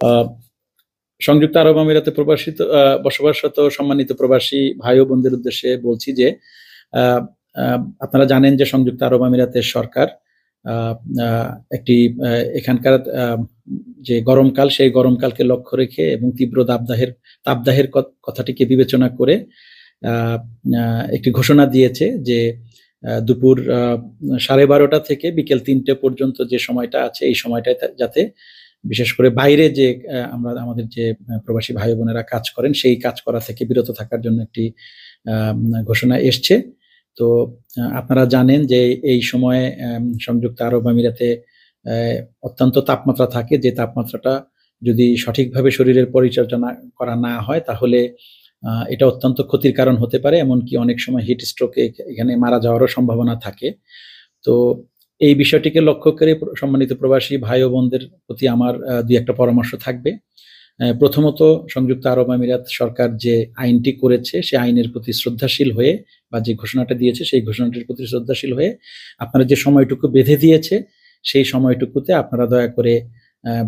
আহ, সংযুক্ত আরব আমিরাতে বসবাসরত সম্মানিত প্রবাসী ভাই ও বোনদের উদ্দেশ্যে বলছি যে আহ, আপনারা জানেন যে সংযুক্ত আরব আমিরাতের সরকার আহ, আহ, একটি এখানকার যে গরমকাল, সেই গরমকালকে লক্ষ্য রেখে এবং তীব্র তাপদাহের কথাটিকে বিবেচনা করে একটি ঘোষণা দিয়েছে যে দুপুর 12:30 থেকে বিকেল 3টে পর্যন্ত যে সময়টা আছে, এই সময়টায় যাতে বিশেষ করে বাইরে যে আমরা আমাদের যে প্রবাসী ভাই বোনেরা কাজ করেন, সেই কাজ করা থেকে বিরত থাকার জন্য একটি ঘোষণা এসছে। তো আপনারা জানেন যে এই সময়ে সংযুক্ত আরব আমিরাতে অত্যন্ত তাপমাত্রা থাকে, যে তাপমাত্রাটা যদি সঠিকভাবে শরীরের পরিচর্যা করা না হয় তাহলে এটা অত্যন্ত ক্ষতির কারণ হতে পারে, এমনকি অনেক সময় হিট স্ট্রোকে এখানে মারা যাওয়ারও সম্ভাবনা থাকে। তো এই বিষয়টিকে লক্ষ্য করে সম্মানিত প্রবাসী ভাই ও বোনদের প্রতি আমার দুই একটা পরামর্শ থাকবে। প্রথমত, সংযুক্ত আরব আমিরাত সরকার যে আইনটি করেছে সে আইনের প্রতি শ্রদ্ধাশীল হয়ে, বা যে ঘোষণাটা দিয়েছে সেই ঘোষণাটির প্রতি শ্রদ্ধাশীল হয়ে আপনারা যে সময়টুকু বেঁধে দিয়েছে সেই সময়টুকুতে আপনারা দয়া করে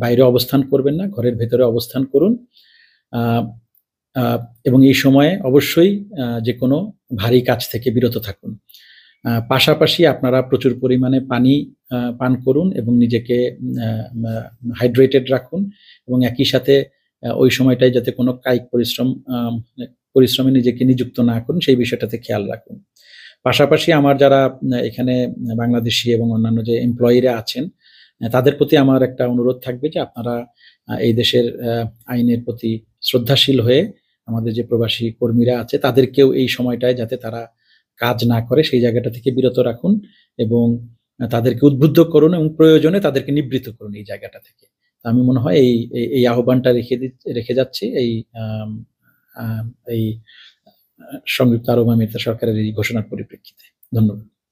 বাইরে অবস্থান করবেন না, ঘরের ভেতরে অবস্থান করুন। এবং এই সময়ে অবশ্যই যে কোনো ভারী কাজ থেকে বিরত থাকুন। পাশাপাশি আপনারা প্রচুর পরিমাণে পানি পান করুন এবং নিজেকে হাইড্রেটেড রাখুন, এবং একই সাথে ওই সময়টায় যাতে কোনো কায়িক পরিশ্রমে নিজেকে নিযুক্ত না করুন সেই বিষয়টাতে খেয়াল রাখুন। পাশাপাশি আমার যারা এখানে বাংলাদেশি এবং অন্যান্য যে এমপ্লয়িরা আছেন তাদের প্রতি আমার একটা অনুরোধ থাকবে যে আপনারা এই দেশের আইনের প্রতি শ্রদ্ধাশীল হয়ে আমাদের যে প্রবাসী কর্মীরা আছে তাদেরকেও এই সময়টায় যাতে তারা কাজ না করে সেই জায়গাটা থেকে বিরত রাখুন, এবং তাদেরকে উদ্বুদ্ধ করুন এবং প্রয়োজনে তাদেরকে নিবৃত্ত করুন এই জায়গাটা থেকে। আমি মনে হয় এই আহ্বানটা রেখে যাচ্ছি এই সংযুক্ত আরব আমিরাত সরকারের এই ঘোষণার পরিপ্রেক্ষিতে। ধন্যবাদ।